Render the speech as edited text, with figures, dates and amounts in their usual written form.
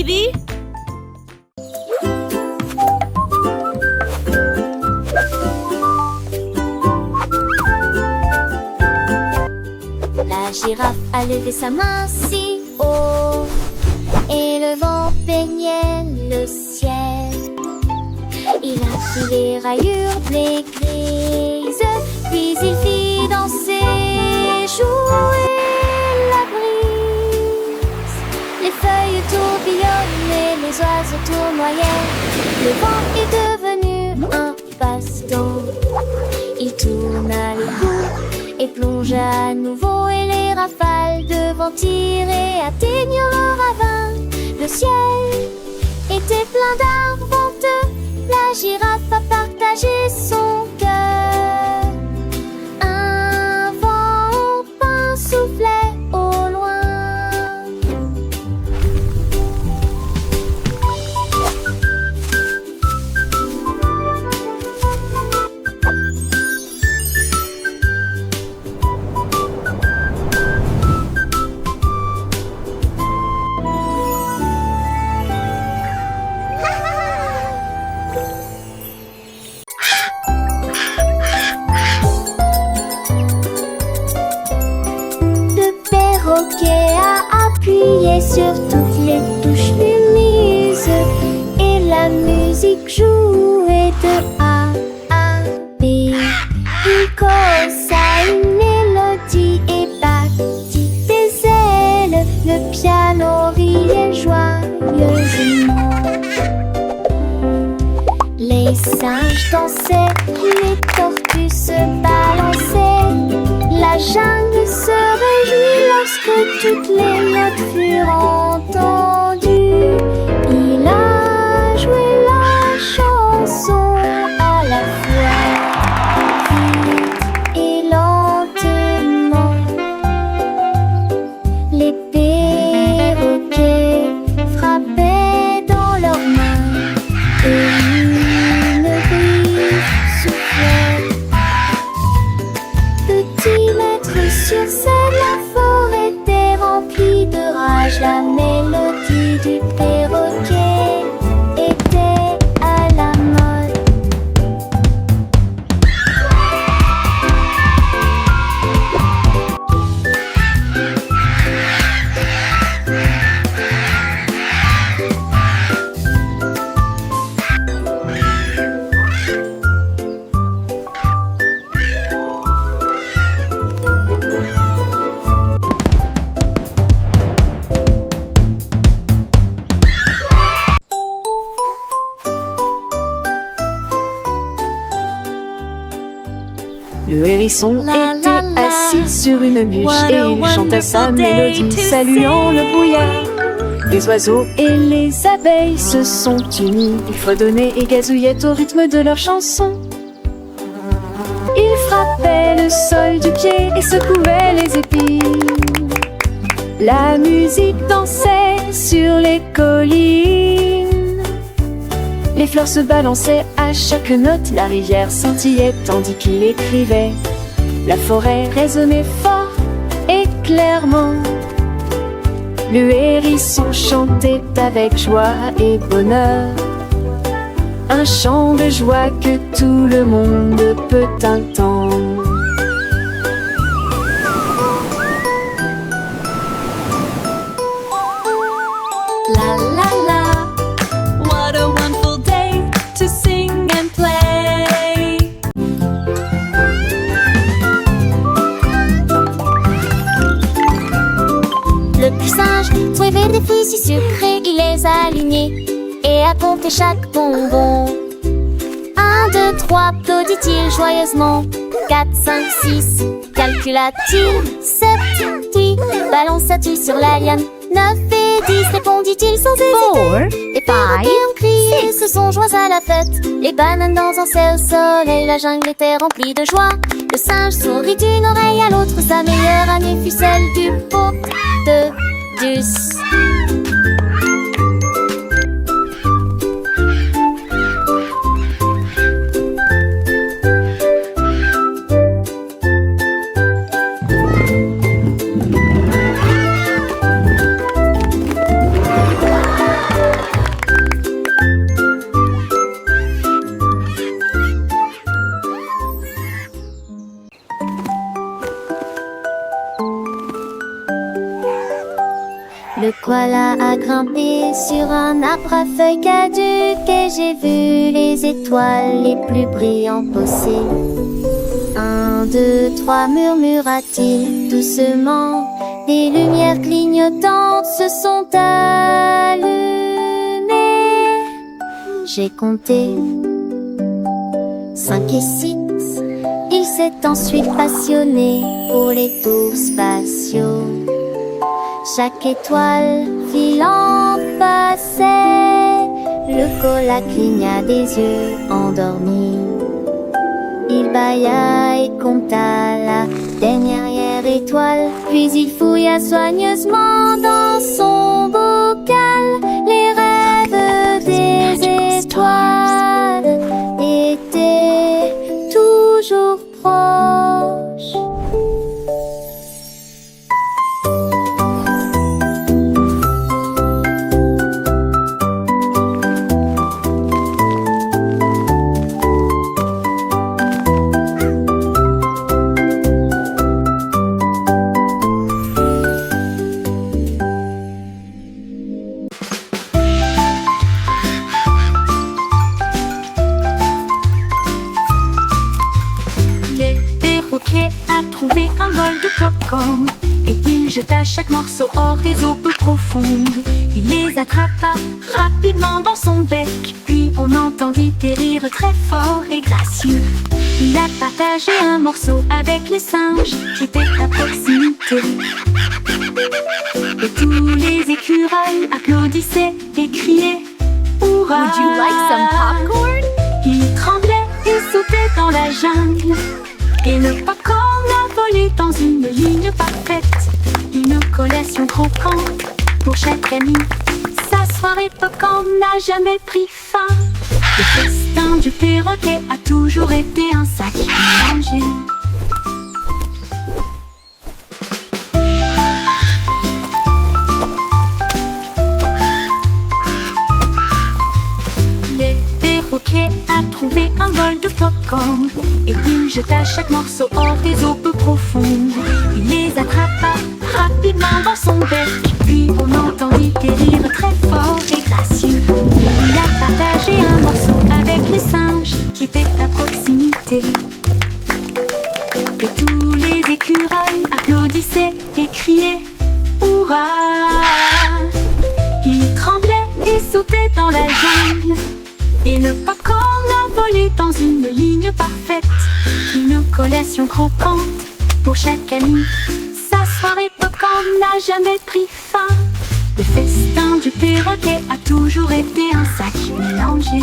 Bibi. La girafe a levé sa main si haut et le vent peignait le ciel. Il a pris les rayures blé grises, puis il fit danser, jouer la brise. Les feuilles tourbillonnent et les oiseaux tournoyaient. Le vent est devenu un passe-temps. Il tourna le cou et plongea à nouveau, et les rafales de vent tiraient atteignent le ravin. Le ciel était plein d'arbres venteux. La girafe a partagé son cœur. Un vent fin soufflait au loin. A appuyé sur toutes les touches lumineuses et la musique jouait de A à B. Il causa une mélodie et battit des ailes. Le piano riait joyeusement. Les singes dansaient, les tortues se balançaient. La jungle se réjouit lorsque toutes les notes furent entendues. Il a joué la chanson à la fois, vite et lentement. Les perroquets frappaient dans leurs mains et une brise soufflait. Petit maître sur scène, la forêt était remplie de rage. La mélodie du perroquet était à la mode. Le hérisson était assis sur une bûche et il chantait sa mélodie, saluant le brouillard. Les oiseaux et les abeilles se sont unis, ils fredonnaient et gazouillaient au rythme de leur chanson. Ils frappaient le sol du pied et secouaient les épines. La musique dansait sur les collines. Les fleurs se balançaient à chaque note, la rivière scintillait tandis qu'il écrivait. La forêt résonnait fort et clairement. Le hérisson chantait avec joie et bonheur, un chant de joie que tout le monde peut entendre. La la la, what a wonderful day to sing and play. Le petit singe trouvait des fruits si sucrés, il les a alignés et a compté chaque bonbon. 1, 2, 3, applaudit-il joyeusement. 4, 5, 6, calcula-t-il. 7, 8, balance-t-il sur la liane. 9 et 10, répondit-il sans hésiter. Les perroquets ont crié et se sont joints à la fête. Les bananes dans un ciel au soleil, la jungle était remplie de joie. Le singe sourit d'une oreille à l'autre, sa meilleure amie fut celle du pot de Deuce. Le koala a grimpé sur un arbre à feuilles caduques et j'ai vu les étoiles les plus brillantes pousser. 1, 2, 3, murmura-t-il doucement. Des lumières clignotantes se sont allumées. J'ai compté 5 et 6. Il s'est ensuite passionné pour les tours spatiaux. Chaque étoile filante passait. Le koala cligna des yeux endormis. Il bâilla et compta la dernière étoile. Puis il fouilla soigneusement dans son bocal. Les rêves des étoiles étaient toujours proches. A trouvé un bol de popcorn et il jeta chaque morceau hors des eaux peu profondes. Il les attrapa rapidement dans son bec, puis on entendit des rires très forts et gracieux. Il a partagé un morceau avec les singes qui étaient à proximité. Et tous les écureuils applaudissaient et criaient Hourra! Would you like some popcorn? Il tremblait et sautait dans la jungle. Et le popcorn a volé dans une ligne parfaite. Une collation croquante pour chaque ami. Sa soirée popcorn n'a jamais pris fin. Le festin du perroquet a toujours été un sac mélangé. Le perroquet a trouvé un bol de popcorn et il jeta chaque morceau hors des eaux peu profondes. Il les attrapa rapidement dans son bec, puis on entendit des rires très forts et gracieux. Il a partagé un morceau avec les singes qui étaient à proximité. Et tous les écureuils applaudissaient et criaient Hourra! Il tremblait et sautait dans la jungle. Et le popcorn a volé dans une ligne parfaite. Une collation croquante pour chaque ami. Sa soirée popcorn n'a jamais pris fin. Le festin du perroquet a toujours été un sac mélangé.